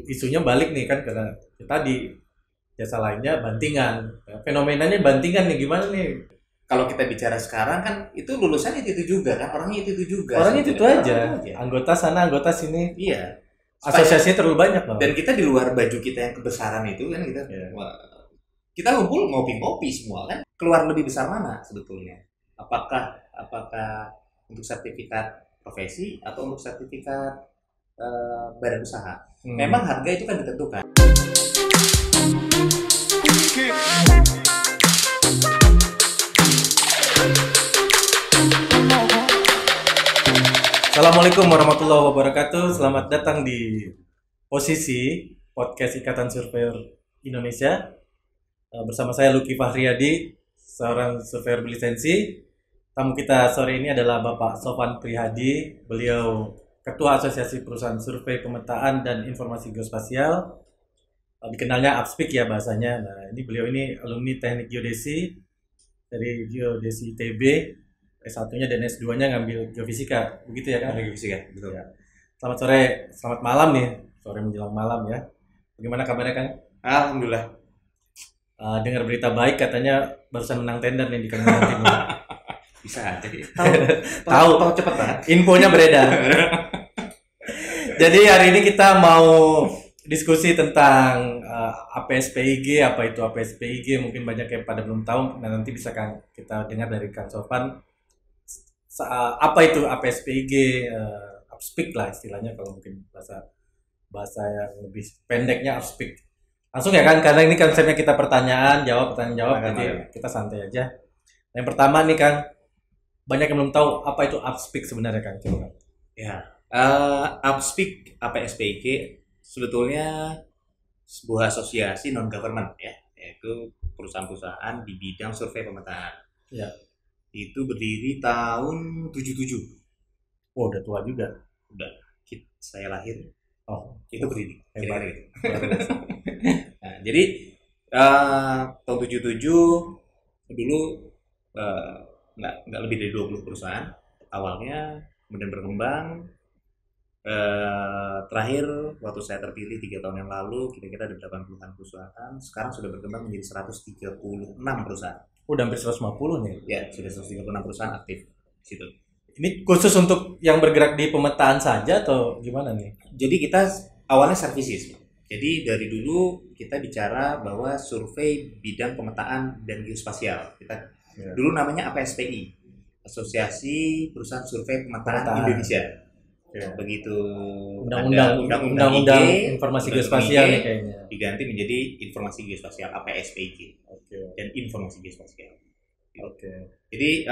isunya balik nih kan karena tadi jasa lainnya bantingan. Fenomenanya bantingan nih gimana nih? Kalau kita bicara sekarang kan itu lulusannya itu juga kan, orangnya itu juga. Orangnya itu aja. Anggota sana, anggota sini. Iya. Asosiasinya terlalu banyak loh. Dan kita di luar baju kita yang kebesaran itu kan kita ngumpul ngopi-ngopi semua kan. Keluar lebih besar mana sebetulnya? Apakah untuk sertifikat profesi atau untuk sertifikat badan usaha? Memang harga itu kan ditentukan. Assalamualaikum warahmatullahi wabarakatuh. Selamat datang di Posisi Podcast Ikatan Surveyor Indonesia. Bersama saya Luki Fahriyadi, seorang surveyor berlisensi. Tamu kita sore ini adalah Bapak Sofan Prihadi. Beliau Ketua Asosiasi Perusahaan Survei Pemetaan dan Informasi Geospasial. Dikenalnya APSPIK ya bahasanya. Nah, beliau ini alumni Teknik Geodesi dari Geodesi ITB. S1-nya dan S2-nya ngambil geofisika, begitu ya kan? Geofisika, betul. Ya. Selamat sore, selamat malam nih, sore menjelang malam ya. Bagaimana kabarnya Kang? Alhamdulillah. Dengar berita baik katanya barusan menang tender nih di Kalimantan Timur. Bisa aja. Tahu cepet banget. Infonya beredar. Jadi hari ini kita mau diskusi tentang APSPIG, apa itu APSPIG? Mungkin banyak yang pada belum tahu. Nah, nanti bisa kan kita dengar dari Kang Sofan. Apa itu APSPIG, APSPIK lah istilahnya kalau mungkin bahasa yang lebih pendeknya APSPIK. Langsung ya kan, karena ini konsepnya kita pertanyaan jawab, jadi kita santai aja. Yang pertama nih Kang, banyak yang belum tahu apa itu APSPIK sebenarnya Kang. Coba. Ya, APSPIK, APSPIG sebetulnya sebuah asosiasi non government ya, yaitu perusahaan-perusahaan di bidang survei pemetaan. Ya. Itu berdiri tahun 77. Oh, udah tua juga. Udah, saya lahir. Oh, itu berdiri. Hebat. Nah, jadi tahun 77 dulu nggak lebih dari 20 perusahaan awalnya, kemudian berkembang. Terakhir waktu saya terpilih 3 tahun yang lalu kira-kira ada 80-an perusahaan. Sekarang sudah berkembang menjadi 136 perusahaan. Udah hampir 150 nih. Ya, sudah 136 perusahaan aktif di situ. Ini khusus untuk yang bergerak di pemetaan saja atau gimana nih? Jadi kita awalnya services. Jadi dari dulu kita bicara bahwa survei bidang pemetaan dan geospasial. Kita dulu namanya APSPI, Asosiasi Perusahahaan Survei Pemetaan Indonesia. Begitu undang-undang informasi geospasial nih kayaknya diganti menjadi informasi geospasial APSPIG. Dan informasi geospasial. Jadi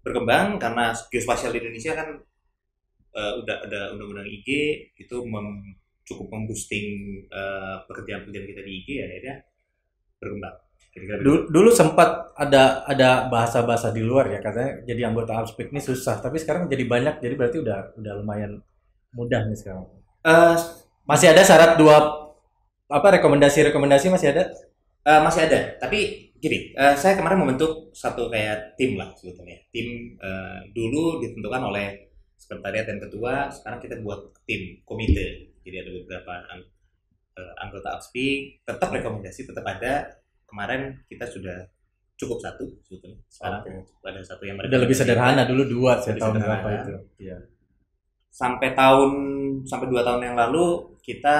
berkembang karena geospasial di Indonesia kan udah ada undang-undang IG itu cukup memboosting pekerjaan-pekerjaan kita di IG ya, akhirnya berkembang. Dulu sempat ada bahasa-bahasa di luar ya, katanya jadi anggota APSPIK ini susah, tapi sekarang jadi banyak, jadi berarti udah lumayan mudah nih sekarang. Masih ada syarat rekomendasi masih ada? Masih ada, tapi gini, saya kemarin membentuk satu kayak tim lah sebetulnya. Tim dulu ditentukan oleh sekretariat dan ketua, sekarang kita buat tim komite. Jadi ada beberapa anggota APSPIK, tetap rekomendasi tetap ada. Kemarin kita sudah cukup satu sebetulnya. Sekarang ada satu yang udah lebih sederhana, dulu 2 saya tahu berapa itu. Iya. Sampai 2 tahun yang lalu kita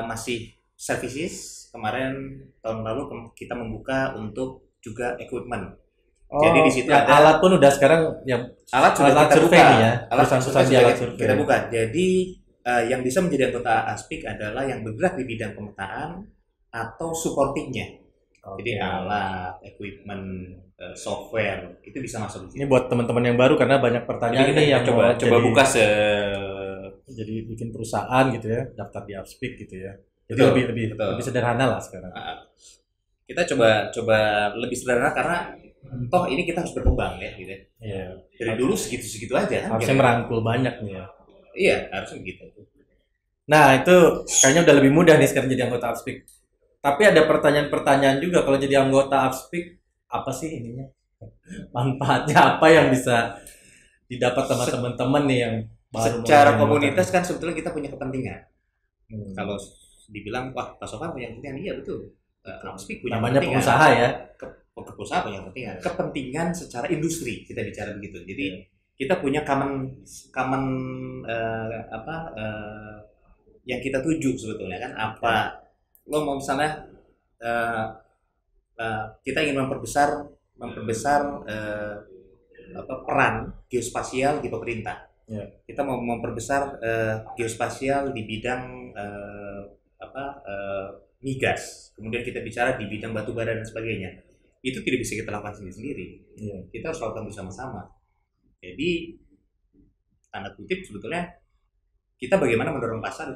masih services. Kemarin tahun lalu kita membuka untuk juga equipment. Jadi di situ ada alat pun udah sekarang yang alat kita survei buka. Ya. Alat survei kita buka. Jadi yang bisa menjadi anggota APSPIK adalah yang bergerak di bidang pemetaan atau supportingnya. Jadi alat, equipment, software itu bisa masuk di sini. Ini buat teman-teman yang baru karena banyak pertanyaan nih yang coba buka jadi bikin perusahaan gitu ya, daftar di APSPIK gitu ya. Jadi lebih sederhana lah sekarang. Kita coba lebih sederhana karena toh ini kita harus berkembang ya gitu. Iya. Dari dulu segitu aja kan. Harusnya merangkul banyak nih ya. Iya, harusnya begitu. Nah, itu kayaknya udah lebih mudah nih sekarang jadi anggota APSPIK. Tapi ada pertanyaan-pertanyaan juga, kalau jadi anggota APSPIK apa sih ininya? Manfaatnya apa yang bisa didapat sama teman-teman nih yang baru secara mulai komunitas kan sebetulnya kita punya kepentingan. Hmm. Kalau dibilang wah Pak Sofan punya kepentingan, iya betul. Upspeak punya namanya kepentingan. pengusaha ya. Pengusaha punya kepentingan. Kepentingan secara industri kita bicara begitu. Jadi kita punya common yang kita tuju sebetulnya kan apa. Lo mau misalnya kita ingin memperbesar peran geospasial di pemerintah. Ya. Kita mau memperbesar geospasial di bidang migas. Kemudian kita bicara di bidang batu bara dan sebagainya. Itu tidak bisa kita lakukan sendiri-sendiri. Ya. Kita harus lakukan bersama-sama. Jadi tanda kutip sebetulnya kita bagaimana mendorong pasar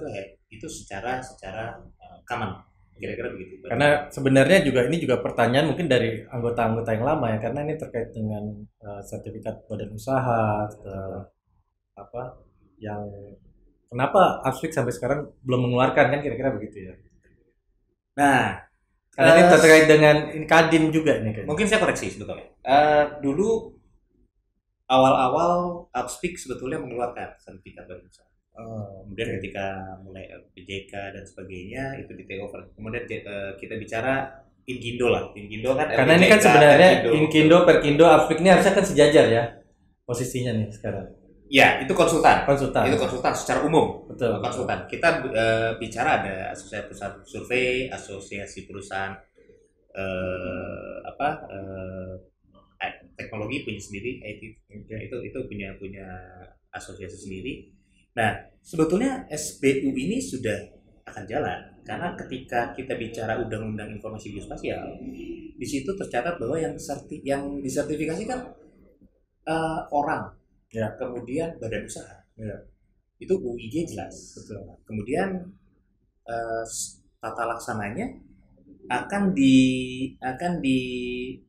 itu secara common. Kira-kira begitu. Karena sebenarnya ini juga pertanyaan mungkin dari anggota-anggota yang lama ya, karena ini terkait dengan sertifikat badan usaha yang kenapa Upspeak sampai sekarang belum mengeluarkan, kan kira-kira begitu ya. Nah, karena ini terkait dengan Kadin juga nih kayaknya. Mungkin saya koreksi sebetulnya. Dulu awal-awal Upspeak sebetulnya mengeluarkan sertifikat badan usaha. Kemudian ketika mulai PJK dan sebagainya itu di take over. Kemudian kita bicara Inkindo lah. Inkindo kan karena ini kan sebenarnya Inkindo, Perkindo, Upspeak ini harusnya kan sejajar ya posisinya nih sekarang. Ya, itu konsultan. Konsultan. Itu konsultan secara umum. Betul. Konsultan. Kita bicara ada asosiasi perusahaan survei, asosiasi perusahaan teknologi punya sendiri, IT itu punya asosiasi sendiri. Nah, sebetulnya SBU ini sudah akan jalan karena ketika kita bicara Undang-Undang Informasi Geospasial, di situ tercatat bahwa yang disertifikasi kan orang, ya. Kemudian badan usaha, ya. Itu UIG jelas. Betul. Kemudian tata laksananya akan di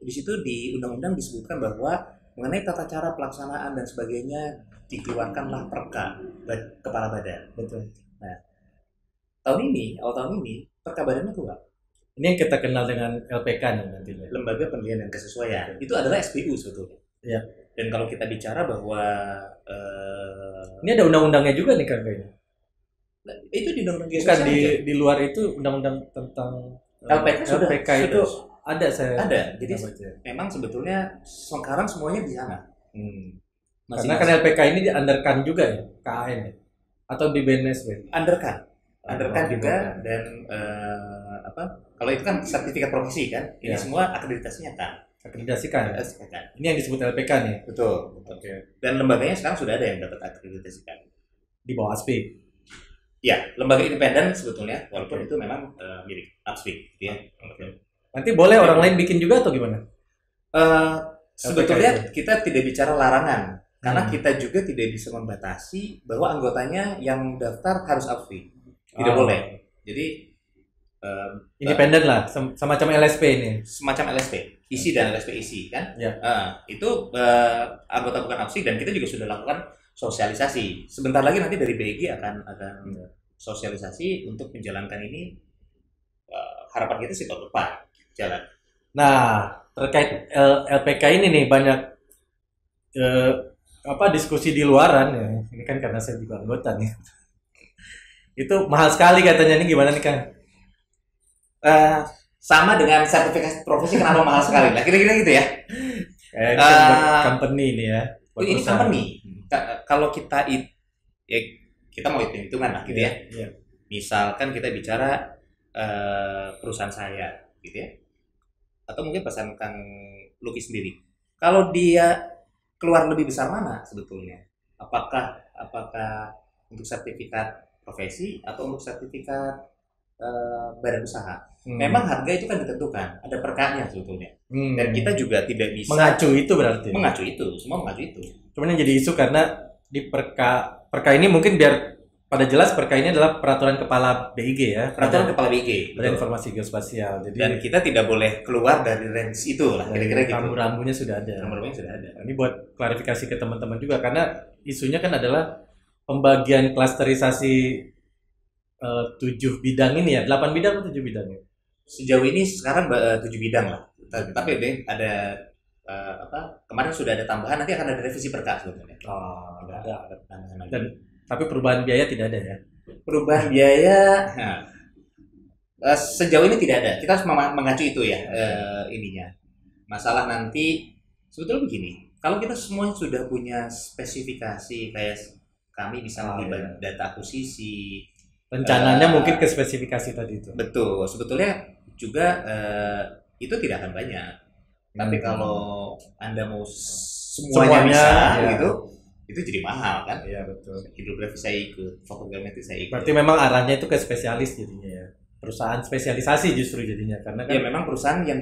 situ di undang-undang disebutkan bahwa mengenai tata cara pelaksanaan dan sebagainya dikeluarkanlah perka kepala badan. Betul. Nah, awal tahun ini perka badannya keluar. Ini yang kita kenal dengan LPK nih nantinya. Lembaga Penilaian dan Kesesuaian. Itu adalah SBU sebetulnya. Ya. Dan kalau kita bicara bahwa ini ada undang-undangnya juga nih kan kayaknya. Itu di undang-undang bukan di luar itu undang-undang tentang LPK itu ada saya. Ada. Jadi memang sebetulnya sekarang semuanya di sana. Karena kan LPK ini di underkan juga ya, KAN ya? Atau di BNSB? Underkan juga dan kalau itu kan sertifikat profesi kan, ini semua akreditasinya kan. Akreditasikan. Ini yang disebut LPK nih. Betul. Oke. Dan lembaganya sekarang sudah ada yang dapat akreditasikan. Di bawah Upspeak. Ya, lembaga independen sebetulnya, walaupun itu memang milik Upspeak, gitu ya. Nanti boleh orang lain bikin juga atau gimana? Sebetulnya kita tidak bicara larangan. Karena kita juga tidak bisa membatasi bahwa anggotanya yang daftar harus Upspeak. Tidak boleh. Jadi independen lah, semacam LSP ini. Semacam LSP, isi dan LSP isi kan? Ya. Itu anggota bukan Upspeak dan kita juga sudah lakukan sosialisasi. Sebentar lagi nanti dari BEG akan sosialisasi untuk menjalankan ini. Harapan kita sih tahun depan jalan. Nah, terkait LPK ini nih banyak diskusi di luaran ya. Ini kan karena saya juga anggota nih. Itu mahal sekali katanya, ini gimana nih Kang? Sama dengan sertifikasi profesi kenapa mahal sekali? Lah kira-kira gitu ya. Company ini ya. Ini company. Kalau kita kita mau hitung-hitungan lah gitu ya. Yeah. Misalkan kita bicara perusahaan saya gitu ya. Atau mungkin perusahaan Kang Luki sendiri. Kalau dia keluar lebih besar mana sebetulnya? Apakah untuk sertifikat profesi atau untuk sertifikat badan usaha? Memang harga itu kan ditentukan, ada perkanya sebetulnya. Dan kita juga tidak bisa mengacu itu berarti. Semua mengacu itu. Cuman yang jadi isu karena di perka ini mungkin biar pada jelas perka ini adalah peraturan kepala BIG ya. Peraturan kepala BIG. Badan Informasi Geospasial. Jadi dan kita tidak boleh keluar dari range itu lah kira-kira gitu. Rambu-rambunya sudah ada. Rambu-rambunya sudah ada. Ini buat klarifikasi ke teman-teman juga karena isunya kan adalah pembagian klasterisasi 7 bidang ini ya. 8 bidang atau 7 bidang ya? Sejauh ini sekarang 7 bidang lah. Tapi ada kemarin sudah ada tambahan, nanti akan ada revisi perka sebetulnya. Oh, ada. Tambahan lagi. Dan tapi perubahan biaya tidak ada ya? Perubahan biaya sejauh ini tidak ada. Kita harus mengacu itu ya ininya. Masalah nanti sebetulnya begini. Kalau kita semua sudah punya spesifikasi kayak kami misalnya di data akuisisi, rencananya mungkin ke spesifikasi tadi itu. Betul. Sebetulnya juga itu tidak akan banyak. Tapi kalau Anda mau semuanya bisa ya, gitu, itu jadi mahal kan? Iya betul. Hidrografi saya ikut, fotogrametri saya ikut. Berarti memang arahnya itu ke spesialis jadinya ya. Perusahaan spesialisasi justru jadinya karena kan ya memang perusahaan yang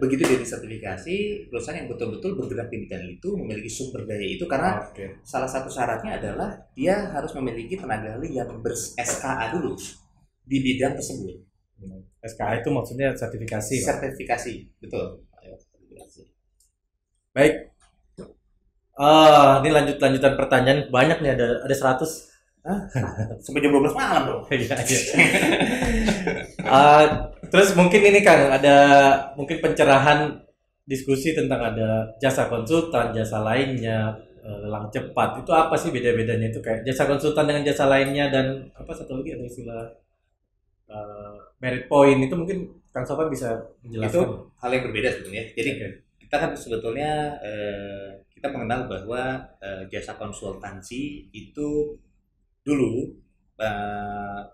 begitu dia disertifikasi, perusahaan yang betul-betul bergerak di bidang itu, memiliki sumber daya itu karena salah satu syaratnya adalah dia harus memiliki tenaga ahli yang ber-SKA dulu di bidang tersebut. SKA itu maksudnya sertifikasi. Sertifikasi, betul. Baik. Ini lanjutan pertanyaan banyak nih, ada 100. Sampai jam 12 malam dong. Iya. Terus mungkin ini Kang, ada mungkin pencerahan diskusi tentang ada jasa konsultan, jasa lainnya, lelang cepat. Itu apa sih beda-bedanya itu, kayak jasa konsultan dengan jasa lainnya, dan apa satu lagi ada istilah merit point, itu mungkin Kang Sofan bisa menjelaskan. Itu hal yang berbeda sebetulnya. Jadi kita kan sebetulnya kita mengenal bahwa jasa konsultansi itu dulu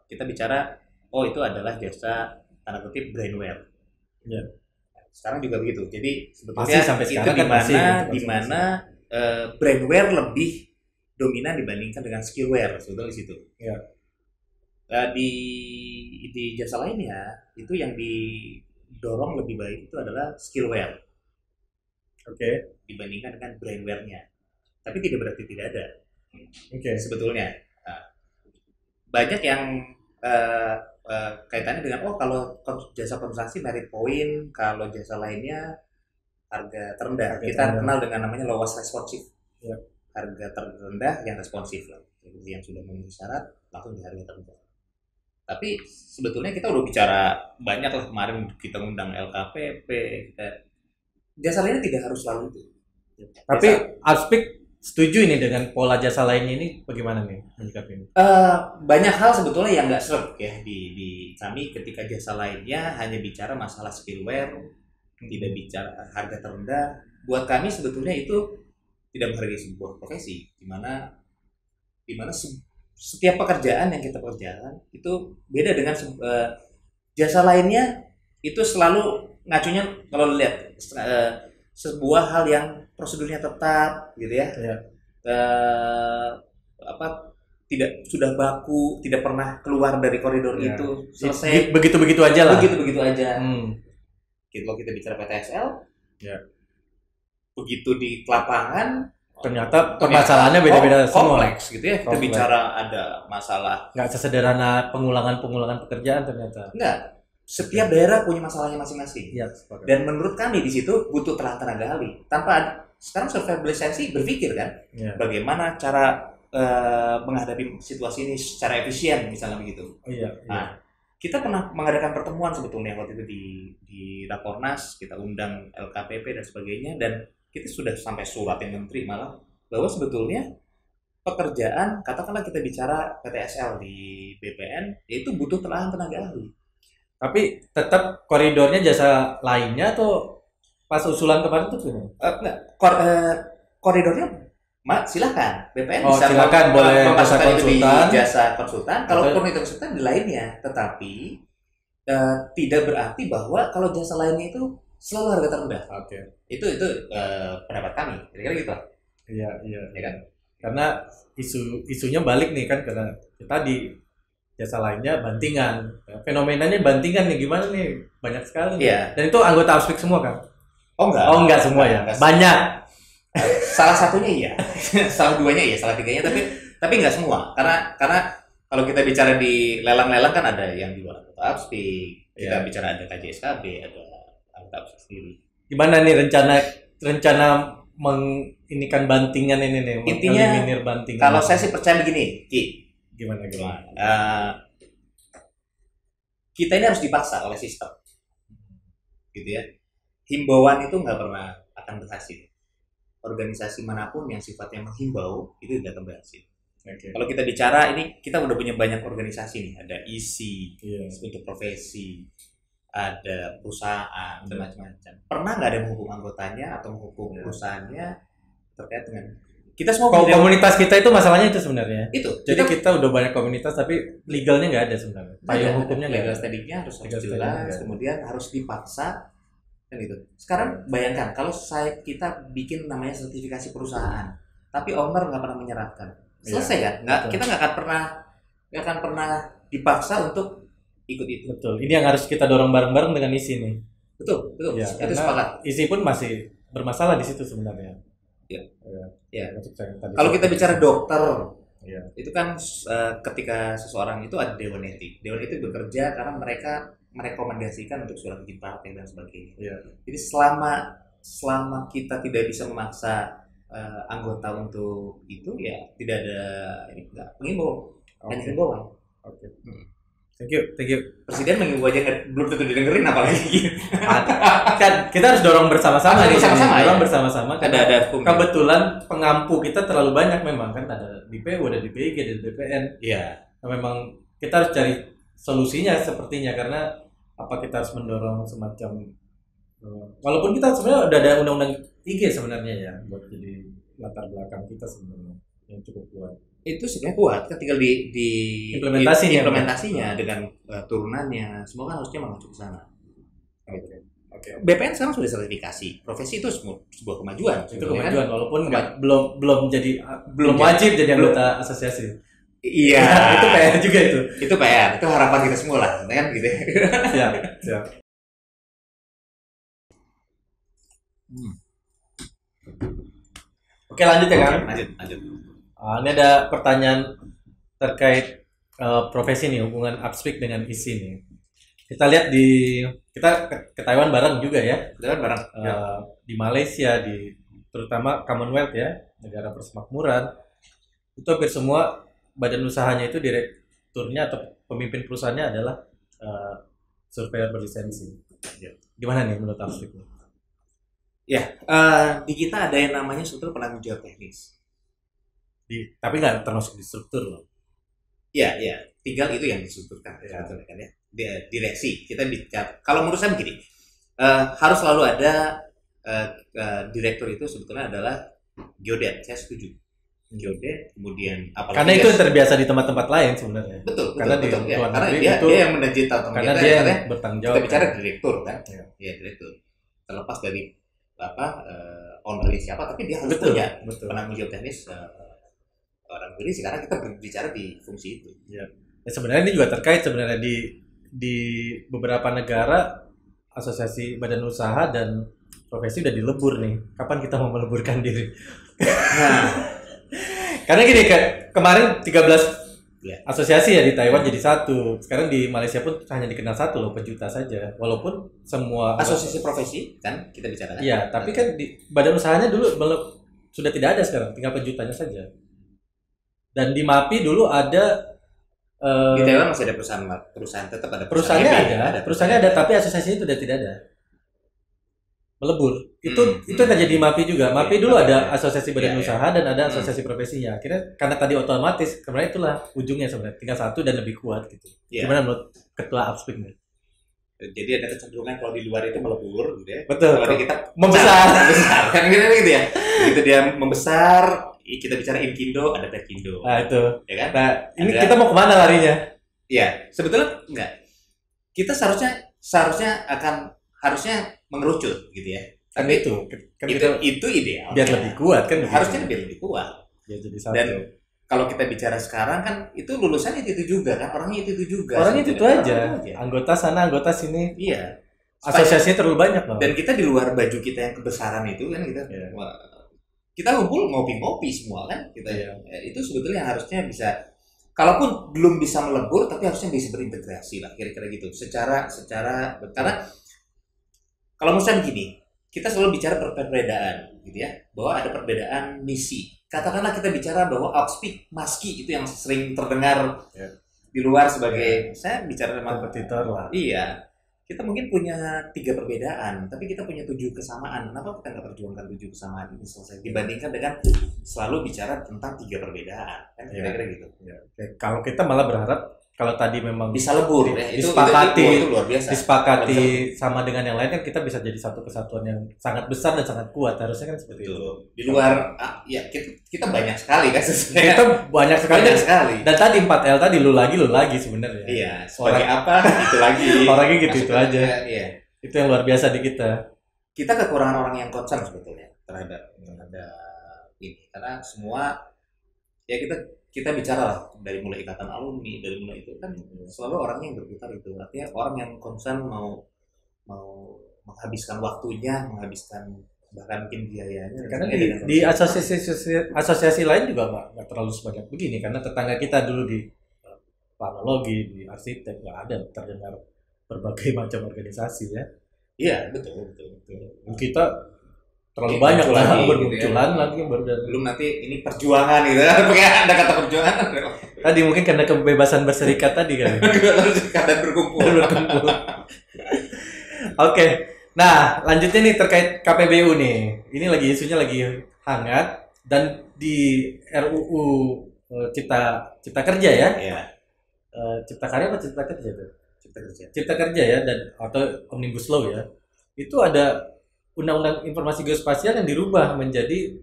kita bicara itu adalah jasa tanda kutip brainware. Ya. Sekarang juga begitu. Jadi sebetulnya sampai itu di mana brainware lebih dominan dibandingkan dengan skillware sebetulnya di situ. Ya. Di jasa lainnya itu yang didorong lebih baik itu adalah skillware. Dibandingkan dengan brainware-nya. Tapi tidak berarti tidak ada. Sebetulnya banyak yang kaitannya dengan kalau jasa konsultasi merit point, kalau jasa lainnya harga terendah. Kita kenal dengan namanya lowest responsive. Ya. Harga terendah yang responsif lah. Jadi yang sudah memenuhi syarat langsung di harga terendah. Tapi sebetulnya kita udah bicara banyak lah, kemarin kita undang LKPP, jasa lainnya tidak harus selalu itu. Tapi Aspik setuju ini dengan pola jasa lainnya ini, bagaimana nih menyikapi? Banyak hal sebetulnya yang nggak serp ya di kami ketika jasa lainnya hanya bicara masalah skillware, tidak bicara harga terendah. Buat kami sebetulnya itu tidak menghargai sebuah profesi, di mana setiap pekerjaan yang kita kerjakan itu beda dengan jasa lainnya. Itu selalu ngacunya kalau lihat sebuah hal yang prosedurnya tetap gitu ya. Tidak sudah baku, tidak pernah keluar dari koridor itu, selesai begitu aja lah. Begitu aja. Kalau kita bicara PTSL, begitu di lapangan ternyata permasalahannya beda-beda semua. Kompleks gitu ya. Kita bicara ada masalah. Nggak sesederhana pengulangan pekerjaan ternyata. Enggak. Setiap daerah punya masalahnya masing-masing. Ya, dan menurut kami di situ butuh tenaga ahli. Sekarang survival lisensi berpikir kan, bagaimana cara menghadapi situasi ini secara efisien misalnya begitu. Nah, kita pernah mengadakan pertemuan sebetulnya waktu itu di Rakornas, kita undang LKPP dan sebagainya, dan kita sudah sampai surat yang menteri malah bahwa sebetulnya pekerjaan, katakanlah kita bicara PTSL di BPN, itu butuh tenaga ahli. Tapi tetap koridornya jasa lainnya atau pas usulan kemarin tuh gimana? Koridornya silakan BPN bisa boleh jasa konsultan. Kalau koridor konsultan di lainnya, tetapi tidak berarti bahwa kalau jasa lainnya itu selalu harga terendah. Itu pendapat kami. Kira-kira gitu. Iya kan? Karena isunya balik nih kan, karena kita di jasa lainnya bantingan. Fenomenanya bantingan nih, gimana nih? Banyak sekali. Dan itu anggota Aspik semua kan? Enggak semua ya. Banyak. Salah satunya iya. Salah duanya iya, salah tiganya tapi enggak semua. Karena kalau kita bicara di lelang-lelang kan ada yang di luar anggota Aspik. Kita bicara ada KJSKB, ada anggota Aspik sendiri. Gimana nih rencana menginikan bantingan ini nih? Intinya bantingan. Kalau saya sih percaya begini, Ki. Gimana? Kita ini harus dipaksa oleh sistem, gitu ya. Himbauan itu nggak pernah akan berhasil. Organisasi manapun yang sifatnya menghimbau itu tidak akan berhasil. Okay. Kalau kita bicara ini, kita udah punya banyak organisasi nih, ada ISI untuk profesi, ada perusahaan dan macam-macam. Pernah nggak ada menghukum anggotanya atau menghukum perusahaannya terkait dengan kita semua komunitas kita itu masalahnya itu sebenarnya. Itu. Jadi kita udah banyak komunitas tapi legalnya nggak ada sebenarnya. Payung hukumnya nggak ada. Legal standingnya harus jelas, kemudian harus dipaksa kan itu. Sekarang bayangkan kalau kita bikin namanya sertifikasi perusahaan, tapi owner nggak pernah menyerahkan, selesai kan? Kita nggak akan pernah dipaksa untuk ikut itu. Betul. Ini yang harus kita dorong bareng-bareng dengan ISI nih. Betul. Ya, itu sepakat. ISI pun masih bermasalah di situ sebenarnya. Ya. Kalau kita bicara dokter, itu kan ketika seseorang itu ada dewan etik. Dewan etik bekerja karena mereka merekomendasikan untuk surat izin praktek dan sebagainya. Jadi selama kita tidak bisa memaksa anggota untuk itu, ya tidak ada pengimbau, hanya himbauan. Oke. Thank you. Presiden mengimbau aja belum tentu didengerin apalagi. Kan kita harus dorong bersama-sama nih. Dorong bersama-sama. Ada kebetulan pengampu kita terlalu banyak memang kan, ada di PU, ada di PIG, ada di BPN. Iya. Nah, memang kita harus cari solusinya sepertinya, karena kita harus mendorong semacam walaupun kita sebenarnya udah ada undang-undang IG sebenarnya ya buat jadi latar belakang kita sebenarnya yang cukup kuat. Itu sebenarnya kuat kan, tinggal di implementasinya dengan turunannya semua kan harusnya mengacu ke sana. Oke. BPN sekarang sudah sertifikasi profesi, itu sebuah kemajuan. Itu kemajuan kan? Walaupun belum wajib jadi anggota asosiasi. Iya. Itu PR juga itu. Itu PR, itu harapan kita semua lah, kan gitu. Siap. Oke, lanjut ya, Kang. Lanjut. Ini ada pertanyaan terkait profesi nih, hubungan Upspeak dengan ISI nih. Kita lihat kita ke Taiwan bareng juga ya. Di Malaysia, terutama Commonwealth ya, negara persemakmuran. Itu hampir semua badan usahanya itu direkturnya atau pemimpin perusahaannya adalah surveyor berlisensi. Gimana nih menurut Upspeak? Ya, di kita ada yang namanya struktur penanggung jawab teknis. Tapi nggak termasuk di struktur loh. Iya, tinggal itu yang distrukturkan, kan ya. Direksi. Kita bicara. Kalau menurut saya begini, harus selalu ada direktur itu sebetulnya adalah geodet. Saya setuju. Geodet, kemudian karena itu terbiasa di tempat-tempat lain sebenarnya. Betul. Karena dia yang mendigital teman kita. Karena dia yang bertanggung jawab. Kita bicara direktur kan? Iya, direktur. Terlepas dari ownernya siapa, tapi dia harus punya penanggung jawab teknis. Orang beli sekarang kita berbicara di fungsi itu. Ya. Sebenarnya ini juga terkait sebenarnya di beberapa negara asosiasi badan usaha dan profesi udah dilebur nih. Kapan kita mau meleburkan diri? Nah, karena gini kemarin 13 asosiasi ya di Taiwan jadi satu. Sekarang di Malaysia pun hanya dikenal satu loh, Pejuta saja. Walaupun semua asosiasi profesi kan kita bicara. Iya, tapi kan di badan usahanya dulu sudah tidak ada, sekarang tinggal Pejutanya saja. Dan di MAPI dulu ada di Taiwan masih ada perusahaan tetap ada perusahaannya ada tapi asosiasinya itu sudah tidak ada, melebur. Itu yang terjadi di MAPI juga. MAPI dulu ada asosiasi badan usaha dan ada asosiasi profesinya. Akhirnya karena tadi otomatis sebenarnya itulah ujungnya sebenarnya, tinggal satu dan lebih kuat gitu. Gimana menurut ketua Upspeak nih? Jadi ada kecenderungan kalau di luar itu melebur gitu ya. Betul. Kalau kita membesar kan gitu ya. Begitu dia membesar, kita bicara Inkindo, ada Perkindo. Nah itu. Ya kan? Nah, ini kita mau kemana larinya? Iya, sebetulnya enggak. Kita harusnya mengerucut gitu ya. Tapi itu ideal. Biar lebih kuat kan? Harusnya lebih kuat. Ya, jadi satu. Dan kalau kita bicara sekarang kan itu lulusan itu juga kan, orangnya itu juga. Orangnya itu aja. Anggota sana, anggota sini. Iya. Asosiasinya terlalu banyak loh. Dan kita di luar baju kita yang kebesaran itu kan kita. Yeah. Kita ngumpul ngopi-ngopi semua kan kita. Itu sebetulnya harusnya bisa, kalaupun belum bisa melebur tapi harusnya bisa berintegrasi lah kira-kira gitu. Secara karena kalau misalnya begini, kita selalu bicara perbedaan gitu ya, bahwa ada perbedaan misi. Katakanlah kita bicara bahwa Upspeak Maski itu yang sering terdengar di luar sebagai saya bicara sama kompetitor lah. Iya. kita mungkin punya 3 perbedaan, tapi kita punya 7 kesamaan. Kenapa kita nggak perjuangkan 7 kesamaan ini selesai? Dibandingkan dengan selalu bicara tentang 3 perbedaan, kan kira-kira gitu. Ya. Kalau kita malah berharap kalau tadi memang Bisa lebur ya, disepakati, itu luar biasa. disepakati sama dengan yang lain kan kita bisa jadi satu kesatuan yang sangat besar dan sangat kuat. Harusnya kan seperti itu. Di luar, ya kita banyak sekali kan sebenarnya. Kita banyak sekali. Banyak sekali. Dan tadi 4L tadi lu lagi sebenarnya. Iya, sebagai apa itu lagi. Orangnya gitu itu aja. Iya. Itu yang luar biasa di kita. Kita kekurangan orang yang concern sebetulnya terhadap ini, karena semua ya kita bicara lah dari mulai ikatan alumni, dari mulai itu kan selalu orangnya yang berputar itu, artinya orang yang concern mau menghabiskan waktunya, menghabiskan bahkan mungkin biayanya. Karena di asosiasi lain juga nggak terlalu sebanyak begini, karena tetangga kita dulu di planologi, di arsitek nggak ada terdengar berbagai macam organisasi ya. Iya betul. Kita terlalu banyak lah bermunculan lagi baru belum nanti ini perjuangan gitu kan, pakai ada kata perjuangan tadi mungkin karena kebebasan berserikat tadi kan kata berkumpul. Oke, nah lanjutnya nih terkait KPBU nih, ini lagi isunya lagi hangat dan di RUU Cipta Kerja ya. Iya. Cipta Karya apa Cipta Kerja tuh? Cipta Kerja ya, dan atau Omnibus Law ya. Itu ada Undang-Undang Informasi Geospasial yang dirubah menjadi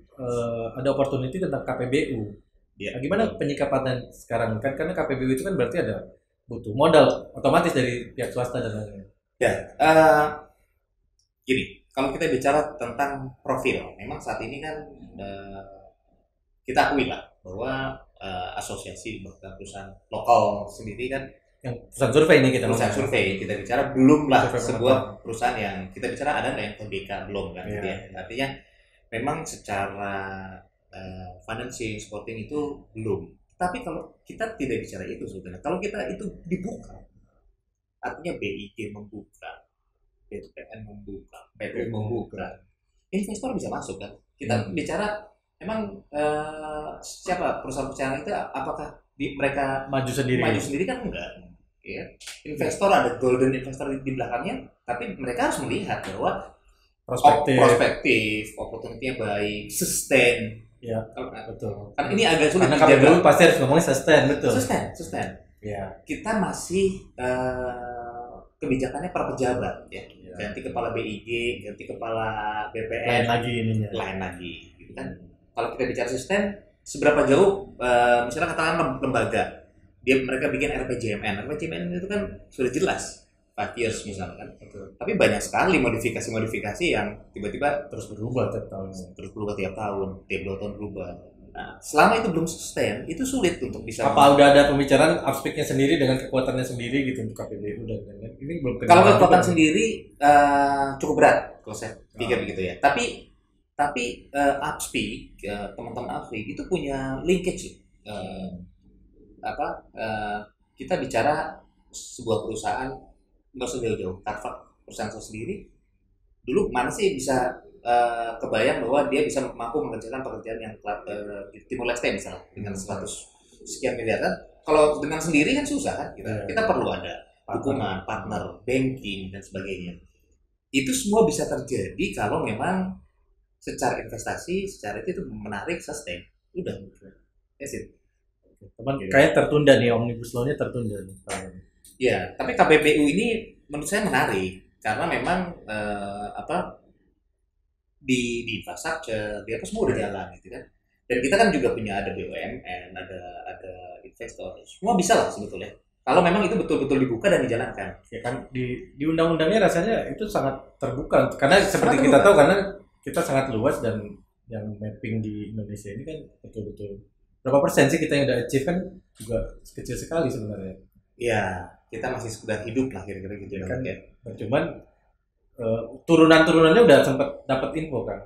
ada opportunity tentang KPBU. Ya. Nah, gimana penyikapannya sekarang kan, karena KPBU itu kan berarti ada butuh modal otomatis dari pihak swasta dan lain-lain. Ya, gini, kalau kita bicara tentang profil, memang saat ini kan kita akui lah bahwa asosiasi bahkan perusahaan lokal sendiri kan, yang perusahaan survei ini kita bicara belum lah sebuah perusahaan yang kita bicara ada nggak yang TBK belum kan, gitu ya. Artinya memang secara financing supporting itu belum. Tapi kalau kita tidak bicara itu sebetulnya, kalau kita itu dibuka, artinya BIG membuka, BPN membuka, PPU membuka, investor bisa masuk kan. Kita bicara memang siapa perusahaan itu, apakah mereka maju sendiri kan enggak. Ya. Investor ada golden investor di belakangnya, tapi mereka harus melihat bahwa prospektif, opportunity-nya baik, sustain. Ya, betul. Kan ini agak sulit. Karena KPBU pasti harus ngomongnya sustain, betul. Sustain. Ya. Kita masih kebijakannya per pejabat ya. Ganti kepala BIG, ganti kepala BPN. Lain lagi, gitu kan. Kalau kita bicara sustain, seberapa jauh misalnya katakan lembaga mereka bikin RPJMN itu kan sudah jelas 5 years misalnya kan. Tapi banyak sekali modifikasi yang tiba-tiba terus berubah tiap tahun, tiap 2 tahun berubah. Nah, selama itu belum sustain, itu sulit untuk bisa. Apa udah ada pembicaraan upspeknya sendiri dengan kekuatannya sendiri gitu untuk KPBU dan lain-lain? Ini belum. Kalau kekuatan sendiri cukup berat kalau saya pikir begitu ya. Tapi upspeak, teman-teman upspeak itu punya linkage. Kita bicara sebuah perusahaan nggak usah jauh-jauh, Carvac perusahaan saya sendiri dulu mana sih bisa kebayang bahwa dia bisa mampu mengerjakan pekerjaan yang di Timur Leste misalnya dengan 100 sekian miliar kan. Kalau dengan sendiri kan susah kan, kita perlu ada dukungan, partner, banking dan sebagainya. Itu semua bisa terjadi kalau memang secara investasi, secara itu menarik, sustain. Udah, that's it. Teman kayak tertunda nih, Omnibus Law-nya tertunda nih. Ya, tapi KPBU ini menurut saya menarik karena memang di infrastruktur, di apa semua udah jalan gitu kan. Dan kita kan juga punya ada BUMN, ada investor, semua bisa lah sebetulnya. Kalau memang itu betul-betul dibuka dan dijalankan. Ya kan di undang-undangnya rasanya itu sangat terbuka karena seperti kita tahu karena kita sangat luas dan yang mapping di Indonesia ini kan betul-betul berapa persen sih kita yang udah achieve kan juga kecil sekali sebenarnya. Iya, kita masih sekedar hidup lah kira-kira gitu kan. Cuman turunan-turunannya udah sempat dapat info kan.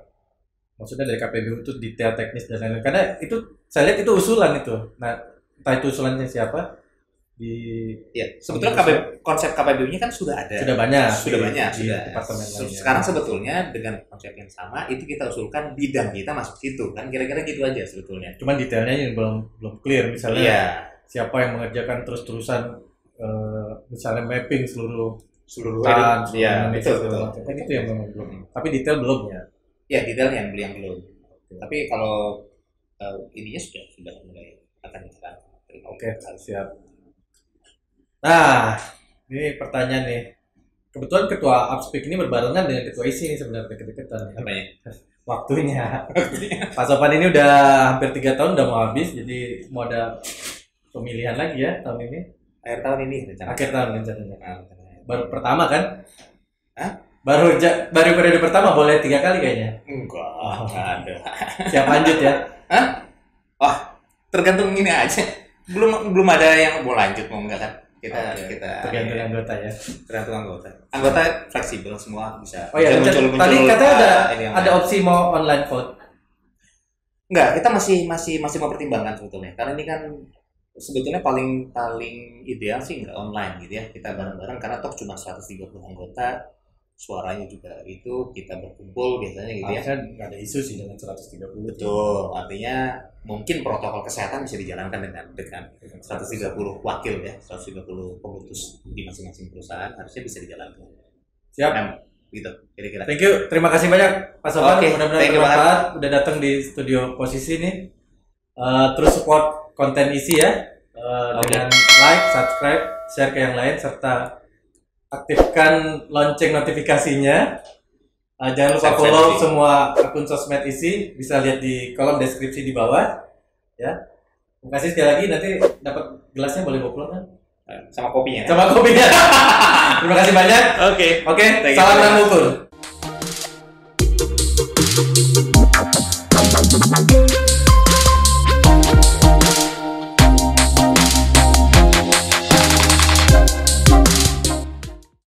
Maksudnya dari KPBU itu detail teknis dan lain-lain. Karena itu saya lihat itu usulan itu. Nah, entah itu usulannya siapa sebetulnya konsep KPBU-nya kan sudah ada. Sudah banyak di departemen lainnya. Sekarang sebetulnya dengan konsep yang sama itu kita usulkan bidang kita masuk situ kan, kira-kira gitu aja sebetulnya. Cuman detailnya yang belum clear misalnya siapa yang mengerjakan terus-terusan misalnya mapping seluruh seluruh Kan, ya Indonesia betul segala betul. macam. Kan itu yang memang belum. Tapi detail belum ya. Ya detailnya yang belum. Tapi kalau ininya sudah mulai akan jalan. Oke, siap. Nah, ini pertanyaan nih. Kebetulan ketua Upspeak ini berbarengan dengan ketua isi ini sebenarnya deket-deketan. Apa ya? Waktunya. Pak Sofan ini udah hampir 3 tahun udah mau habis, jadi mau ada pemilihan lagi ya tahun ini. Akhir tahun ini rencana. Akhir tahun rencananya. Nah, Baru pertama kan? Hah? Baru periode pertama boleh 3 kali kayaknya. Enggak ada. Siap lanjut ya. Hah? Wah, tergantung ini aja. Belum ada yang mau lanjut mau enggak kan? Kita tergantung anggota ya. tergantung anggota. Anggota fleksibel semua bisa. Oh iya, bisa tadi katanya ini yang ada lain. opsi mau online vote. Enggak, kita masih mempertimbangkan sebetulnya. Karena ini kan sebetulnya paling ideal sih enggak online gitu ya. Kita bareng-bareng karena toh cuma 130 anggota. Suaranya juga itu kita berkumpul biasanya gitu ya. Kan nggak ada isu sih dengan 130. Betul, artinya mungkin protokol kesehatan bisa dijalankan dengan 130 wakil ya, 130 pemutus di masing-masing perusahaan harusnya bisa dijalankan. Siap. Nah, gitu, kira-kira. Thank you, terima kasih banyak Pak Sofan. Oke, Mudah-mudahan thank you bermanfaat. Udah datang di studio posisi nih. Terus support konten isi ya. Dengan like, subscribe, share ke yang lain serta aktifkan lonceng notifikasinya. Jangan lupa follow semua akun sosmed isi, bisa lihat di kolom deskripsi di bawah. Ya. Terima kasih sekali lagi. Nanti dapat gelasnya boleh bawa pulang kan? Sama kopinya. Sama kopinya. Terima kasih banyak. Oke. Salam dan ukur.